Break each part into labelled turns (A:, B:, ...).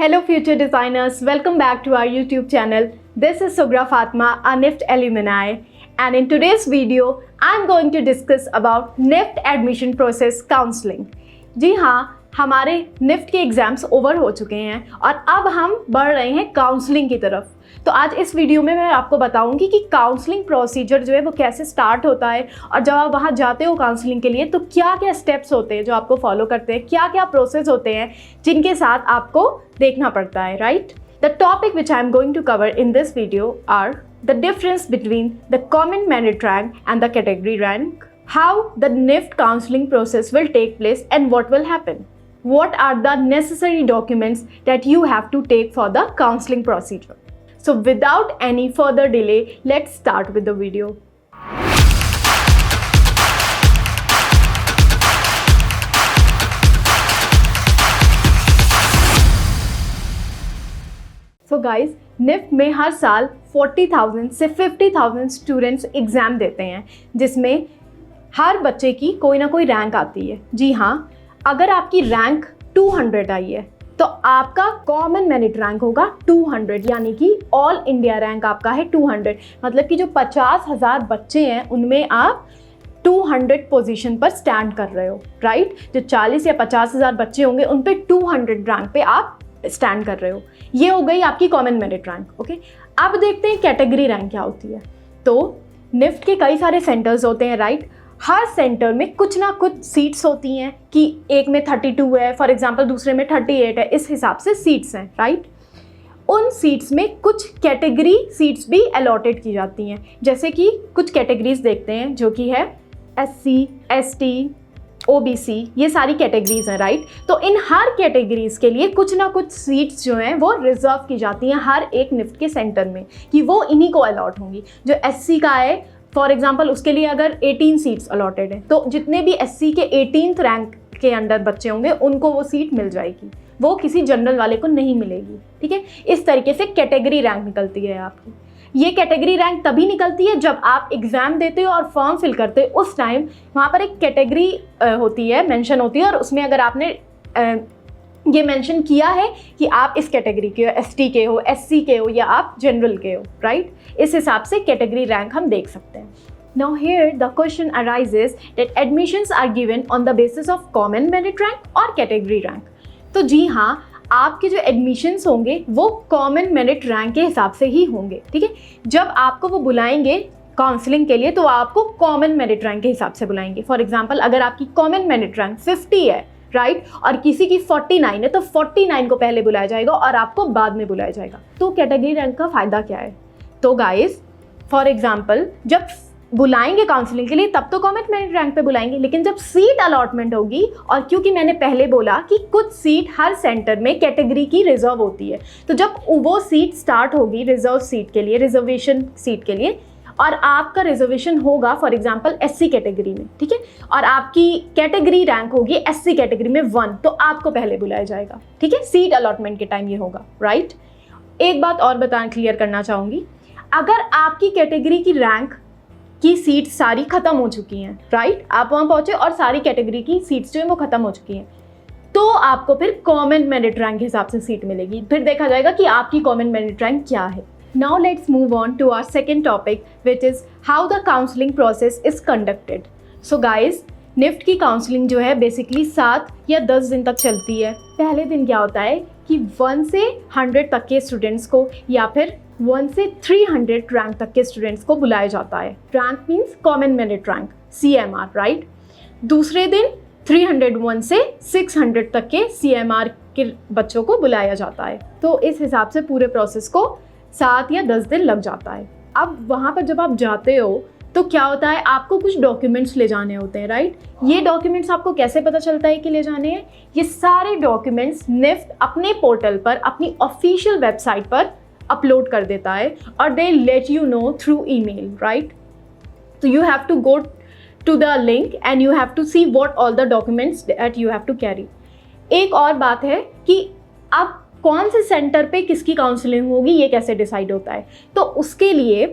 A: Hello future designers, welcome back to our YouTube channel. This is Sugra Fatma, a NIFT alumni, and in today's video, I'm going to discuss about NIFT admission process counseling. जी हाँ, हमारे NIFT के exams over हो चुके हैं और अब हम बढ़ रहे हैं काउंसलिंग की तरफ। तो आज इस वीडियो में मैं आपको बताऊंगी कि काउंसलिंग प्रोसीजर जो है वो कैसे स्टार्ट होता है और जब आप वहाँ जाते हो काउंसलिंग के लिए तो क्या क्या स्टेप्स होते हैं जो आपको फॉलो करते हैं, क्या क्या प्रोसेस होते हैं जिनके साथ आपको देखना पड़ता है, right. The topic which I am going to cover in this video are the difference between the common merit rank and the category rank, how the NIFT counseling process will take place and what will happen. What are the necessary documents that you have to take for the counseling procedure. So without any further delay, let's start with the video. So guys, NIFT में हर साल 40,000 से 50,000 students exam देते हैं जिसमें हर बच्चे की कोई ना कोई रैंक आती है। जी हाँ, अगर आपकी रैंक 200 आई है तो आपका कॉमन मेरिट रैंक होगा 200, यानी कि ऑल इंडिया रैंक आपका है 200। मतलब कि जो 50,000 बच्चे हैं उनमें आप 200 पोजीशन पर स्टैंड कर रहे हो, राइट। जो 40 या 50,000 बच्चे होंगे उन पे 200 रैंक पे आप स्टैंड कर रहे हो। ये हो गई आपकी कॉमन मेरिट रैंक। ओके, अब देखते हैं कैटेगरी रैंक क्या होती है। तो निफ्ट के कई सारे सेंटर्स होते हैं, राइट। हर सेंटर में कुछ ना कुछ सीट्स होती हैं कि एक में 32 है फॉर एग्जांपल, दूसरे में 38 है, इस हिसाब से सीट्स हैं, राइट। उन सीट्स में कुछ कैटेगरी सीट्स भी अलॉटेड की जाती हैं। जैसे कि कुछ कैटेगरीज देखते हैं जो कि है SC, ST, OBC, ये सारी कैटेगरीज हैं, राइट। तो इन हर कैटेगरीज के लिए कुछ ना कुछ सीट्स जो हैं वो रिजर्व की जाती हैं हर एक निफ्ट के सेंटर में कि वो इन्हीं को अलॉट होंगी। जो SC का है फॉर एग्जाम्पल, उसके लिए अगर 18 सीट्स अलॉटेड हैं तो जितने भी SC के 18th रैंक के अंडर बच्चे होंगे उनको वो सीट मिल जाएगी, वो किसी जनरल वाले को नहीं मिलेगी, ठीक है। इस तरीके से कैटेगरी रैंक निकलती है आपकी। ये कैटेगरी रैंक तभी निकलती है जब आप एग्ज़ाम देते हो और फॉर्म फिल करते हो, उस टाइम वहाँ पर एक कैटेगरी होती है, मेंशन होती है, और उसमें अगर आपने ये मेंशन किया है कि आप इस कैटेगरी के हो, ST के हो, SC के हो या आप जनरल के हो, राइट। इस हिसाब से कैटेगरी रैंक हम देख सकते हैं। Now here the question arises that admissions are given on the basis of common merit rank or category rank. तो जी हाँ, आपके जो एडमिशन्स होंगे वो कॉमन मेरिट रैंक के हिसाब से ही होंगे, ठीक है। जब आपको वो बुलाएंगे काउंसलिंग के लिए तो आपको कॉमन मेरिट रैंक के हिसाब से बुलाएंगे। फॉर एग्जाम्पल, अगर आपकी कॉमन मेरिट रैंक 50 है, राइट, और किसी की 49 है तो 49 को पहले बुलाया जाएगा और आपको बाद में बुलाया जाएगा। तो कैटेगरी रैंक का फ़ायदा क्या है? तो गाइस, फॉर एग्जांपल, जब बुलाएंगे काउंसलिंग के लिए तब तो कॉमन मेरिट रैंक पे बुलाएंगे, लेकिन जब सीट अलॉटमेंट होगी, और क्योंकि मैंने पहले बोला कि कुछ सीट हर सेंटर में कैटेगरी की रिजर्व होती है, तो जब वो सीट स्टार्ट होगी रिजर्व सीट के लिए, रिजर्वेशन सीट के लिए, और आपका रिजर्वेशन होगा फॉर एग्जांपल SC कैटेगरी में, ठीक है, और आपकी कैटेगरी रैंक होगी SC कैटेगरी में 1, तो आपको पहले बुलाया जाएगा, ठीक है। सीट अलॉटमेंट के टाइम ये होगा, राइट। एक बात और क्लियर करना चाहूँगी, अगर आपकी कैटेगरी की रैंक की सीट सारी खत्म हो चुकी हैं, राइट, आप वहाँ पहुँचे और सारी कैटेगरी की सीट्स जो है वो खत्म हो चुकी हैं, तो आपको फिर कॉमन मेरिट रैंक के हिसाब से सीट मिलेगी। फिर देखा जाएगा कि आपकी कॉमन मेरिट रैंक क्या है। Now let's move on to our second topic, which is how the counseling process is conducted. So guys, NIFT की काउंसलिंग जो है बेसिकली 7 या 10 दिन तक चलती है। पहले दिन क्या होता है कि 1 से 100 तक के स्टूडेंट्स को या फिर 1 से 300 रैंक तक के स्टूडेंट्स को बुलाया जाता है। Rank means common merit rank, CMR, right. दूसरे दिन 301 से 600 तक के CMR के बच्चों को बुलाया जाता है। तो इस हिसाब से पूरे प्रोसेस को 7 या 10 दिन लग जाता है। अब वहाँ पर जब आप जाते हो तो क्या होता है, आपको कुछ डॉक्यूमेंट्स ले जाने होते हैं, राइट। ये डॉक्यूमेंट्स आपको कैसे पता चलता है कि ले जाने हैं? ये सारे डॉक्यूमेंट्स निफ्ट अपने पोर्टल पर, अपनी ऑफिशियल वेबसाइट पर अपलोड कर देता है और they let you know through email, right. तो you have to go to the link and you have to see what all the documents that you have to carry. एक और बात है कि अब कौन से सेंटर पे किसकी काउंसलिंग होगी ये कैसे डिसाइड होता है। तो उसके लिए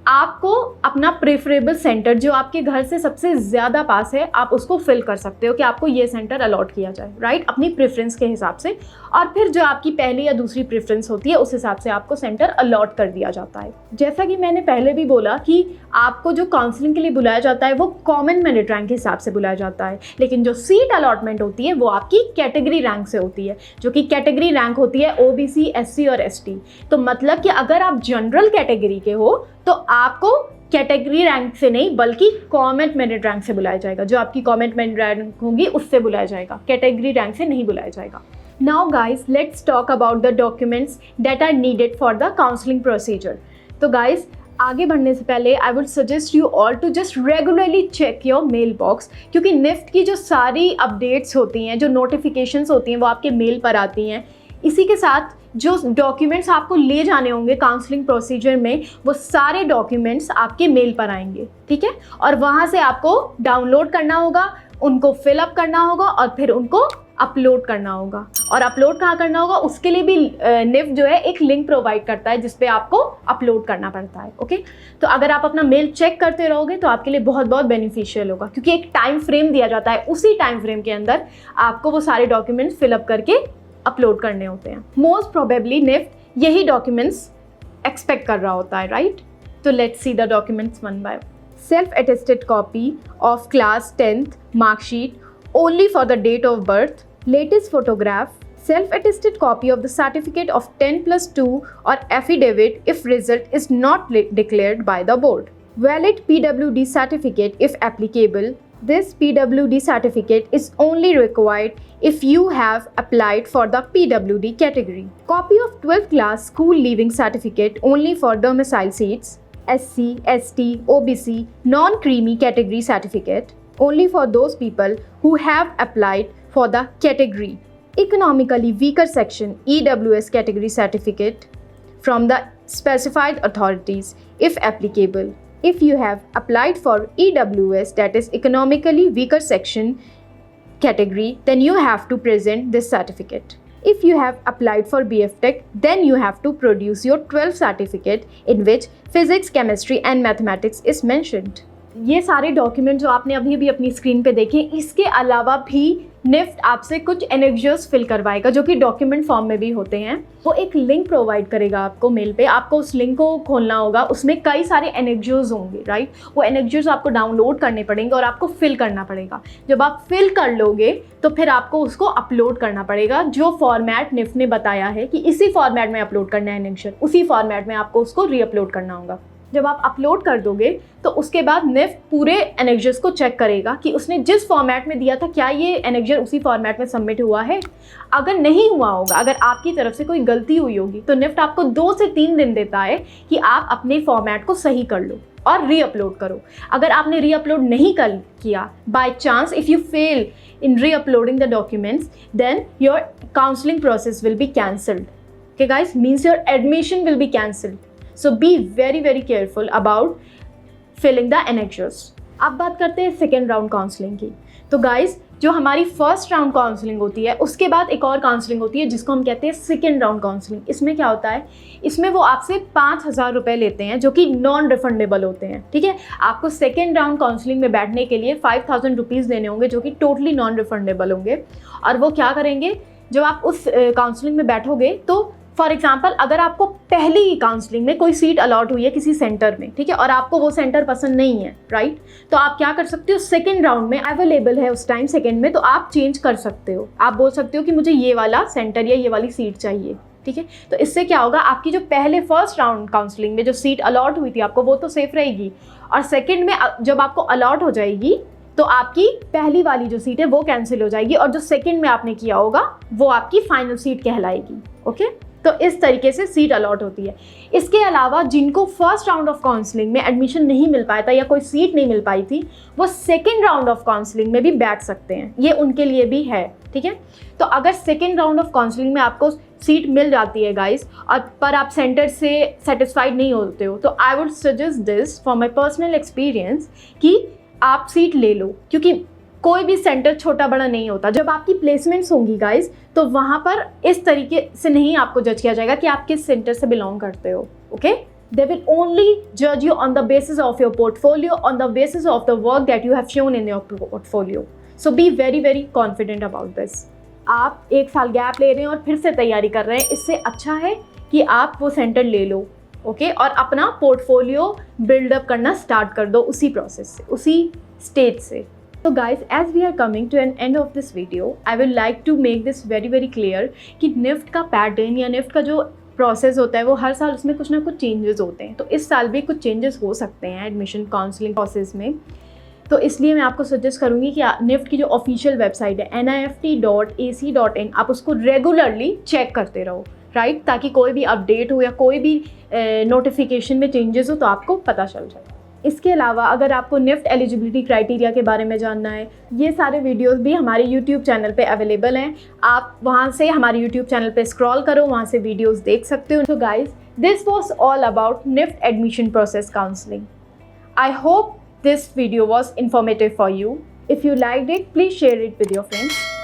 A: आपको अपना प्रेफरेबल सेंटर जो आपके घर से सबसे ज़्यादा पास है आप उसको फिल कर सकते हो कि आपको ये सेंटर अलॉट किया जाए, राइट, अपनी प्रेफरेंस के हिसाब से। और फिर जो आपकी पहली या दूसरी प्रेफरेंस होती है उस हिसाब से आपको सेंटर अलॉट कर दिया जाता है। जैसा कि मैंने पहले भी बोला कि आपको जो काउंसलिंग के लिए बुलाया जाता है वो कॉमन मेरिट रैंक के हिसाब से बुलाया जाता है, लेकिन जो सीट अलॉटमेंट होती है वो आपकी कैटेगरी रैंक से होती है, जो कि कैटेगरी रैंक होती है ओबीसी, एससी और एसटी। तो मतलब कि अगर आप जनरल कैटेगरी के हो तो आपको कैटेगरी रैंक से नहीं बल्कि कॉमन मेरिट रैंक से बुलाया जाएगा। जो आपकी कॉमन मेरिट रैंक होगी उससे बुलाया जाएगा, कैटेगरी रैंक से नहीं बुलाया जाएगा। Now guys, let's talk about the documents that are needed for the counselling procedure. तो गाइस, आगे बढ़ने से पहले I would suggest you all to just regularly check your mail box, क्योंकि निफ्ट की जो सारी अपडेट्स होती हैं, जो नोटिफिकेशंस होती हैं वो आपके मेल पर आती हैं। इसी के साथ जो डॉक्यूमेंट्स आपको ले जाने होंगे काउंसलिंग प्रोसीजर में वो सारे डॉक्यूमेंट्स आपके मेल पर आएंगे, ठीक है, और वहाँ से आपको डाउनलोड करना होगा, उनको फिलअप करना होगा और फिर उनको अपलोड करना होगा। और अपलोड कहाँ करना होगा उसके लिए भी निफ्ट जो है एक लिंक प्रोवाइड करता है जिसपे आपको अपलोड करना पड़ता है। ओके, तो अगर आप अपना मेल चेक करते रहोगे तो आपके लिए बहुत बहुत बेनिफिशियल होगा, क्योंकि एक टाइम फ्रेम दिया जाता है, उसी टाइम फ्रेम के अंदर आपको वो सारे डॉक्यूमेंट्स फिलअप करके अपलोड करने होते हैं। मोस्ट प्रोबेबली निफ्ट यही डॉक्यूमेंट्स एक्सपेक्ट कर रहा होता है, राइट। तो let's see the documents one by. Self attested copy of class 10th marksheet only for the date of birth, latest photograph, self-attested copy of the certificate of 10+2 or affidavit if result is not declared by the board, valid PWD certificate if applicable. This PWD certificate is only required if you have applied for the PWD category. Copy of 12th class school leaving certificate only for domicile seats, SC, ST, OBC, non-creamy category certificate, only for those people who have applied for the category economically weaker section EWS category certificate from the specified authorities if applicable. If you have applied for EWS, that is economically weaker section category, then you have to present this certificate. If you have applied for BF Tech, then you have to produce your 12th certificate in which physics, chemistry and mathematics is mentioned. ये सारे document जो आपने अभी भी अपनी screen पे देखे, इसके अलावा भी निफ्ट आपसे कुछ एनेक्जर्स फिल करवाएगा जो कि डॉक्यूमेंट फॉर्म में भी होते हैं। वो एक लिंक प्रोवाइड करेगा आपको मेल पे, आपको उस लिंक को खोलना होगा, उसमें कई सारे एनेक्जर्स होंगे, राइट। वो एनेक्जर्स आपको डाउनलोड करने पड़ेंगे और आपको फिल करना पड़ेगा। जब आप फिल कर लोगे तो फिर आपको उसको अपलोड करना पड़ेगा, जो फॉर्मेट निफ्ट ने बताया है कि इसी फॉर्मेट में अपलोड करना है एनेक्जर, उसी फॉर्मेट में आपको उसको रीअपलोड करना होगा। जब आप अपलोड कर दोगे तो उसके बाद निफ्ट पूरे एनेक्जर्स को चेक करेगा कि उसने जिस फॉर्मेट में दिया था क्या ये एनेक्जर उसी फॉर्मेट में सबमिट हुआ है। अगर नहीं हुआ होगा, अगर आपकी तरफ से कोई गलती हुई होगी, तो निफ्ट आपको 2 से 3 दिन देता है कि आप अपने फॉर्मेट को सही कर लो और रीअपलोड करो। अगर आपने रीअपलोड नहीं किया, by chance if you fail in reuploading the documents, then your counselling process will be cancelled. Okay guys, means your admission will be cancelled. So be very very careful about filling the annexures. अब बात करते हैं second round counselling की। तो guys, जो हमारी first round counselling होती है उसके बाद एक और काउंसलिंग होती है जिसको हम कहते हैं सेकेंड राउंड काउंसलिंग। इसमें क्या होता है, इसमें वो आपसे 5,000 रुपये लेते हैं जो कि नॉन रिफंडेबल होते हैं, ठीक है। आपको सेकेंड राउंड काउंसलिंग में बैठने के लिए 5,000 रुपीज़ देने होंगे जो कि टोटली नॉन रिफंडेबल होंगे। और वो क्या करेंगे, जब आप उस काउंसलिंग में बैठोगे तो फॉर एग्जाम्पल अगर आपको पहली ही काउंसलिंग में कोई सीट अलॉट हुई है किसी सेंटर में, ठीक है, और आपको वो सेंटर पसंद नहीं है, राइट, तो आप क्या कर सकते हो, सेकेंड राउंड में अवेलेबल है उस टाइम सेकेंड में, तो आप चेंज कर सकते हो। आप बोल सकते हो कि मुझे ये वाला सेंटर या ये वाली सीट चाहिए, ठीक है। तो इससे क्या होगा, आपकी जो पहले फर्स्ट राउंड काउंसलिंग में जो सीट अलॉट हुई थी आपको, वो तो सेफ रहेगी, और सेकेंड में जब आपको अलॉट हो जाएगी तो आपकी पहली वाली जो सीट है वो कैंसिल हो जाएगी और जो सेकेंड में आपने किया होगा वो आपकी फाइनल सीट कहलाएगी। ओके, तो इस तरीके से सीट अलॉट होती है। इसके अलावा जिनको फर्स्ट राउंड ऑफ काउंसलिंग में एडमिशन नहीं मिल पाया था या कोई सीट नहीं मिल पाई थी, वो सेकेंड राउंड ऑफ काउंसलिंग में भी बैठ सकते हैं, ये उनके लिए भी है, ठीक है। तो अगर सेकेंड राउंड ऑफ काउंसलिंग में आपको सीट मिल जाती है गाइस, और पर आप सेंटर से सेटिस्फाइड नहीं होते हो, तो आई would suggest this for my personal experience कि आप सीट ले लो, क्योंकि कोई भी सेंटर छोटा बड़ा नहीं होता। जब आपकी प्लेसमेंट्स होंगी गाइस, तो वहाँ पर इस तरीके से नहीं आपको जज किया जाएगा कि आप किस सेंटर से बिलोंग करते हो। Okay, they will only judge you on the basis of your portfolio, on the basis of the work that you have shown in your portfolio. So be very very confident about this. आप एक साल gap ले रहे हैं और फिर से तैयारी कर रहे हैं, इससे अच्छा है कि आप वो सेंटर ले लो, ओके, और अपना पोर्टफोलियो बिल्डअप करना स्टार्ट कर दो उसी प्रोसेस से, उसी स्टेज से. So guys, as we are coming to an end of this video, I will like to make this very very clear कि निफ्ट का पैटर्न या निफ्ट का जो प्रोसेस होता है वो हर साल उसमें कुछ ना कुछ चेंजेस होते हैं. तो इस साल भी कुछ चेंजेस हो सकते हैं एडमिशन काउंसलिंग प्रोसेस में. तो इसलिए मैं आपको सजेस्ट करूँगी कि निफ्ट की जो ऑफिशियल वेबसाइट है nift.ac.in, आप उसको रेगुलरली चेक करते रहो, राइट, ताकि कोई भी अपडेट हो या कोई भी नोटिफिकेशन में चेंजेस हो तो आपको पता चल जाए. इसके अलावा अगर आपको निफ्ट एलिजिबिलिटी क्राइटेरिया के बारे में जानना है, ये सारे वीडियोस भी हमारे यूट्यूब चैनल पे अवेलेबल हैं. आप वहाँ से हमारे यूट्यूब चैनल पे स्क्रॉल करो, वहाँ से वीडियोस देख सकते हो. तो guys, this was all about NIFT admission process counselling. I hope this video was informative for you. If you liked it, please share it with your friends.